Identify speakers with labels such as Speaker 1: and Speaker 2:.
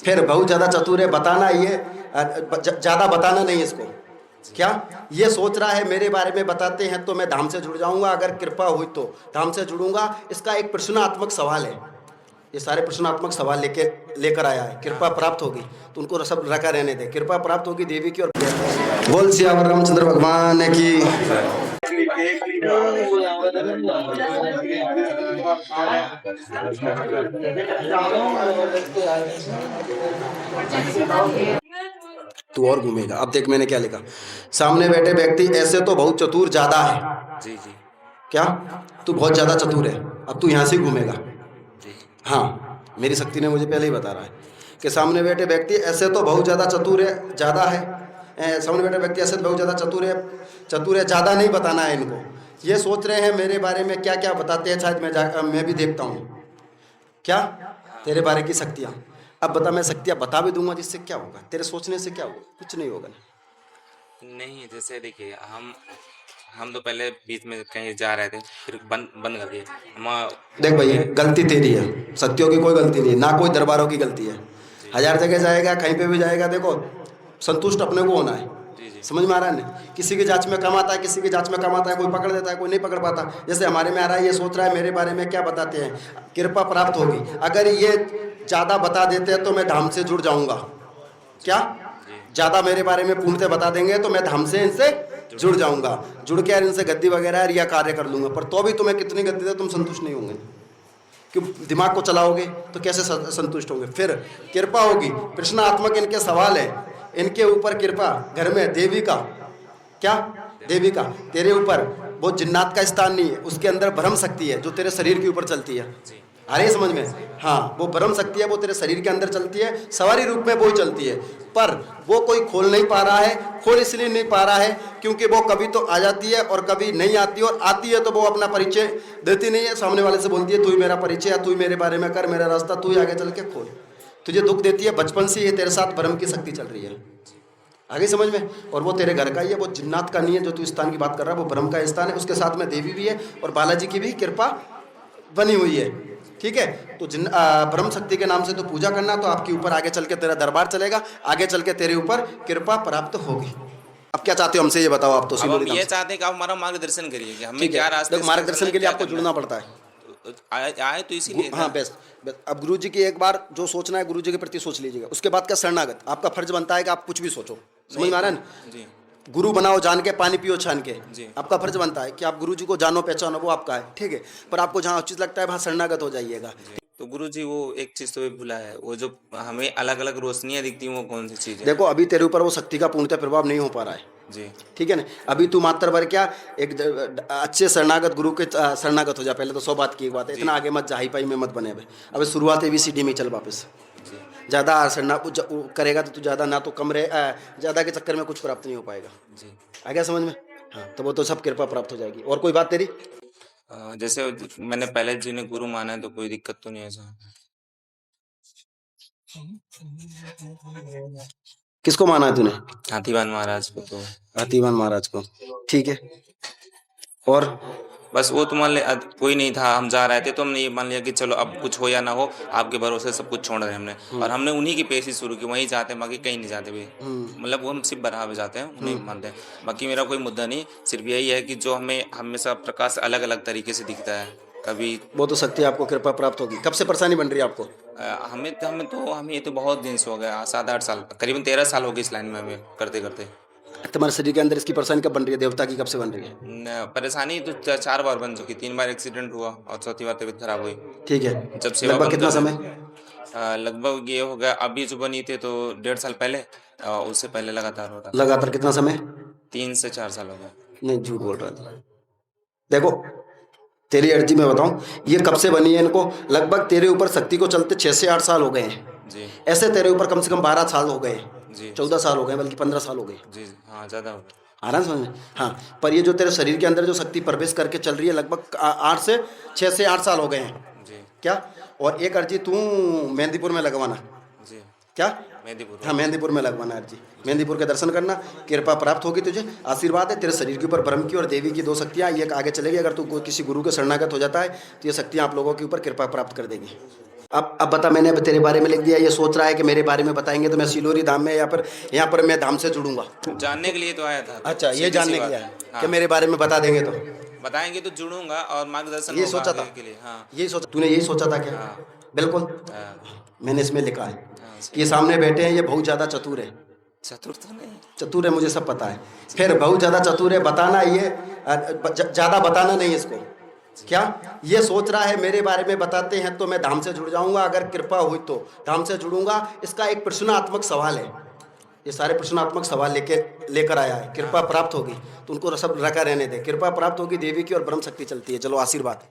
Speaker 1: फिर बहुत ज़्यादा चतुर है, बताना ये ज़्यादा बताना नहीं इसको। क्या ये सोच रहा है मेरे बारे में बताते हैं तो मैं धाम से जुड़ जाऊंगा, अगर कृपा हुई तो धाम से जुड़ूंगा। इसका एक प्रश्नात्मक सवाल है, ये सारे प्रश्नात्मक सवाल लेकर आया है। कृपा प्राप्त होगी तो उनको सब रखा रहने दे, कृपा प्राप्त होगी देवी की। और बोल सियावर रामचंद्र भगवान की। तू और घूमेगा। अब देख मैंने क्या लिखा, सामने बैठे व्यक्ति ऐसे तो बहुत चतुर ज्यादा है।
Speaker 2: जी जी
Speaker 1: क्या तू बहुत ज्यादा चतुर है, अब तू यहाँ से घूमेगा।
Speaker 2: जी।
Speaker 1: हाँ, मेरी शक्ति ने मुझे पहले ही बता रहा है कि सामने बैठे व्यक्ति ऐसे तो बहुत ज़्यादा चतुर है, ज़्यादा है। सामने बैठे व्यक्ति ऐसे तो बहुत ज़्यादा चतुर है, ज़्यादा नहीं बताना है इनको। ये सोच रहे हैं मेरे बारे में क्या क्या बताते हैं, शायद मैं भी देखता हूँ क्या तेरे बारे की शक्तियाँ। अब बता, मैं शक्तियाँ बता भी दूंगा जिससे क्या होगा, तेरे सोचने से क्या होगा, कुछ नहीं होगा।
Speaker 2: नहीं, जैसे देखिए हम तो पहले बीच में कहीं जा रहे थे, फिर बंद बंद कर दिए हम।
Speaker 1: देख भाई, गलती तेरी है, शक्तियों की कोई गलती नहीं है, ना कोई दरबारों की गलती है।
Speaker 2: जी
Speaker 1: 1000 जगह जाएगा, कहीं पे भी जाएगा, देखो संतुष्ट अपने को होना है।
Speaker 2: जी जी
Speaker 1: समझ में आ रहा है ना? किसी की जांच में कम आता है, किसी की जांच में कम आता है, कोई पकड़ देता है, कोई नहीं पकड़ पाता। जैसे हमारे में आ रहा है, ये सोच रहा है मेरे बारे में क्या बताते हैं, कृपा प्राप्त होगी। अगर ये ज़्यादा बता देते हैं तो मैं धाम से जुड़ जाऊंगा। क्या
Speaker 2: जी
Speaker 1: ज़्यादा मेरे बारे में पूर्णतः बता देंगे तो मैं धाम से इनसे जुड़ जाऊंगा, जुड़ के यार इनसे गद्दी वगैरह या कार्य कर लूंगा। पर तो भी तुम्हें कितनी गद्दी दे तुम संतुष्ट नहीं होंगे, कि दिमाग को चलाओगे तो कैसे संतुष्ट होंगे। फिर कृपा होगी, प्रश्नात्मक इनके सवाल है, इनके ऊपर कृपा। घर में देवी का क्या, देवी का तेरे ऊपर वो जिन्नात का स्थान नहीं है, उसके अंदर ब्रह्म शक्ति है जो तेरे शरीर के ऊपर चलती है।
Speaker 2: जी
Speaker 1: आ रही है समझ में? हाँ, वो ब्रह्म शक्ति है, वो तेरे शरीर के अंदर चलती है, सवारी रूप में वो ही चलती है। पर वो कोई खोल नहीं पा रहा है। खोल इसलिए नहीं पा रहा है क्योंकि वो कभी तो आ जाती है और कभी नहीं आती, और आती है तो वो अपना परिचय देती नहीं है। सामने वाले से बोलती है तू ही मेरा परिचय है, तू ही मेरे बारे में कर, मेरा रास्ता तू ही आगे चल के खोल। तुझे दुख देती है, बचपन से ये तेरे साथ ब्रह्म की शक्ति चल रही है। आगे समझ में? और वो तेरे घर का ही है, वो जिन्नात का नहीं है जो तू स्थान की बात कर रहा है, वो ब्रह्म का स्थान है। उसके साथ में देवी भी है और बालाजी की भी कृपा बनी हुई है। ठीक है, तो ब्रह्म शक्ति के नाम से तो पूजा करना, तो आपके ऊपर आगे चल के तेरा दरबार चलेगा, आगे चल के तेरे ऊपर कृपा प्राप्त होगी। अब क्या चाहते हो हमसे, ये बताओ आप तो।
Speaker 2: अब हम ये चाहते हैं कि आप हमारा मार्गदर्शन करिए कि हमें
Speaker 1: ठीक
Speaker 2: क्या
Speaker 1: है,
Speaker 2: रास्ते
Speaker 1: देखो
Speaker 2: से
Speaker 1: मार्गदर्शन
Speaker 2: चलना है,
Speaker 1: के लिए
Speaker 2: क्या
Speaker 1: आपको
Speaker 2: करना
Speaker 1: जुड़ना
Speaker 2: है।
Speaker 1: पड़ता है।
Speaker 2: तो आए तो इसीलिए
Speaker 1: हाँ
Speaker 2: ना।
Speaker 1: बेस्ट। अब गुरु जी की एक बार जो सोचना है गुरु जी के प्रति सोच लीजिएगा। उसके बाद का शरणागत, आपका फर्ज बनता है कि आप कुछ भी सोचो। समझ में आ रहा है ना?
Speaker 2: जी
Speaker 1: गुरु बनाओ जान के, पानी पियो छान के।
Speaker 2: जी
Speaker 1: आपका फर्ज बनता है कि आप गुरु जी को जानो पहचानो, वो आपका है। ठीक है, पर आपको जहाँ उचित लगता है वहाँ शरणागत हो जाइएगा।
Speaker 2: जी। तो गुरु जी वो एक चीज तो भूला है, वो जो हमें अलग अलग रोशनियां दिखती हैं वो कौन सी चीज है।
Speaker 1: देखो अभी तेरे ऊपर वो शक्ति का पूर्णतः प्रभाव नहीं हो पा रहा है।
Speaker 2: जी
Speaker 1: ठीक है ना? अभी तू मात्र भर क्या एक अच्छे शरणागत गुरु के शरणागत हो जा पहले तो। 100 बात की एक बात है,
Speaker 2: जी
Speaker 1: इतना आगे मत जा, हाई पाई में मत बने। अबे शुरुआत ABCD में चल वापस।
Speaker 2: जी
Speaker 1: ज़्यादा शरणा करेगा तो तू ज़्यादा ना तो कम रहे, ज़्यादा के चक्कर में कुछ प्राप्त नहीं हो पाएगा।
Speaker 2: जी।
Speaker 1: आ गया समझ में? हाँ, तो वो तो सब कृपा प्राप्त हो जाएगी। और कोई बात तेरी?
Speaker 2: जैसे मैंने पहले जी ने गुरु माना है तो कोई दिक्कत तो नहीं है ऐसा।
Speaker 1: किसको माना है तूने?
Speaker 2: हाथीवान महाराज को तो
Speaker 1: हाथीवान महाराज को। ठीक है, और
Speaker 2: बस वो तो मान ले कोई नहीं था, हम जा रहे थे तो हमने ये मान लिया कि चलो अब कुछ हो या ना हो आपके भरोसे सब कुछ छोड़ रहे हैं हमने, और हमने उन्हीं की पेशी शुरू की, वहीं जाते हैं, बाकी कहीं नहीं जाते भी। मतलब वो हम सिर्फ बराह में जाते हैं, उन्हें मानते हैं। बाकी मेरा कोई मुद्दा नहीं, सिर्फ यही है कि जो हमें हमेशा प्रकाश अलग अलग तरीके से दिखता है। कभी
Speaker 1: वो तो शक्ति आपको कृपा प्राप्त होगी। कब से परेशानी बन रही है आपको?
Speaker 2: हमें ये तो बहुत दिन से हो गया, 7-8 साल, करीबन 13 साल हो गए इस लाइन में हमें करते करते।
Speaker 1: तुम्हारे शरीर के अंदर इसकी परेशानी कब बन रही है? देवता की कब से बन रही है?
Speaker 2: परेशानी तो 4 बार बन चुकी, 3 बार एक्सीडेंट हुआ और चौथी बार तबीयत खराब हुई।
Speaker 1: ठीक है,
Speaker 2: जब सेवा
Speaker 1: लगभग
Speaker 2: बंद
Speaker 1: कितना
Speaker 2: कर दी।
Speaker 1: समय?
Speaker 2: लगभग ये हो गया, अभी जो बनी थी तो 1.5 साल पहले, उससे पहले लगातार हो रहा था।
Speaker 1: लगातार कितना समय?
Speaker 2: 3 से 4 साल हो गया।
Speaker 1: नहीं, झूठ बोल रहा है। देखो तेरी अर्जी में बताऊं, ये कब से बनी है इनको? लगभग तेरे ऊपर शक्ति को चलते 6 से 8 साल हो गए हैं।
Speaker 2: जी
Speaker 1: ऐसे तेरे ऊपर कम से कम 12 साल हो गए,
Speaker 2: जी
Speaker 1: 14 साल हो गए, बल्कि 15 साल हो गए।
Speaker 2: जी। हाँ, ज़्यादा हो गया।
Speaker 1: आ रहा है समझ में? हाँ, पर ये जो तेरे शरीर के अंदर जो शक्ति प्रवेश करके चल रही है, लगभग 6 से 8 साल हो गए हैं।
Speaker 2: जी
Speaker 1: क्या? और एक अर्जी तू मेहंदीपुर में लगवाना।
Speaker 2: जी।
Speaker 1: क्या?
Speaker 2: मेहंदीपुर।
Speaker 1: हाँ, मेहंदीपुर में लगवाना अर्जी। मेहंदीपुर के दर्शन करना, कृपा प्राप्त होगी तुझे। आशीर्वाद है तेरे शरीर के ऊपर ब्रह्म की और देवी की 2 शक्तियाँ, ये आगे चलेगी। अगर तू किसी गुरु के शरणागत हो जाता है तो ये शक्तियाँ आप लोगों के ऊपर कृपा प्राप्त कर देगी। अब बता, मैंने अब तेरे बारे में लिख दिया, ये सोच रहा है कि मेरे बारे में बताएंगे तो मैं सिलोरी धाम में या फिर यहाँ पर मैं धाम से जुड़ूंगा।
Speaker 2: जानने के लिए तो आया था।
Speaker 1: अच्छा, ये
Speaker 2: सीधी सी
Speaker 1: जानने के
Speaker 2: बात
Speaker 1: लिए
Speaker 2: है।
Speaker 1: आया
Speaker 2: हाँ।
Speaker 1: कि मेरे बारे में बता देंगे तो
Speaker 2: बताएंगे तो जुड़ूंगा और मार्गदर्शन
Speaker 1: ये
Speaker 2: होगा
Speaker 1: सोचा था
Speaker 2: आगे के लिए। हाँ।
Speaker 1: यही सोचा तूने, यही सोचा था क्या?
Speaker 2: हाँ।
Speaker 1: बिल्कुल,
Speaker 2: हाँ।
Speaker 1: मैंने इसमें लिखा है
Speaker 2: हाँ,
Speaker 1: कि ये सामने बैठे हैं, ये बहुत ज़्यादा चतुर है।
Speaker 2: चतुर तो नहीं।
Speaker 1: चतुर है, मुझे सब पता है। फिर बहुत ज़्यादा चतुर है, बताना ये ज़्यादा बताना नहीं इसको। क्या ये सोच रहा है मेरे बारे में बताते हैं तो मैं धाम से जुड़ जाऊंगा, अगर कृपा हुई तो धाम से जुड़ूंगा। इसका एक प्रश्नात्मक सवाल है, ये सारे प्रश्नात्मक सवाल लेकर आया है। कृपा प्राप्त होगी तो उनको सब रखा रहने दे। कृपा प्राप्त होगी देवी की और ब्रह्म शक्ति चलती है। चलो आशीर्वाद।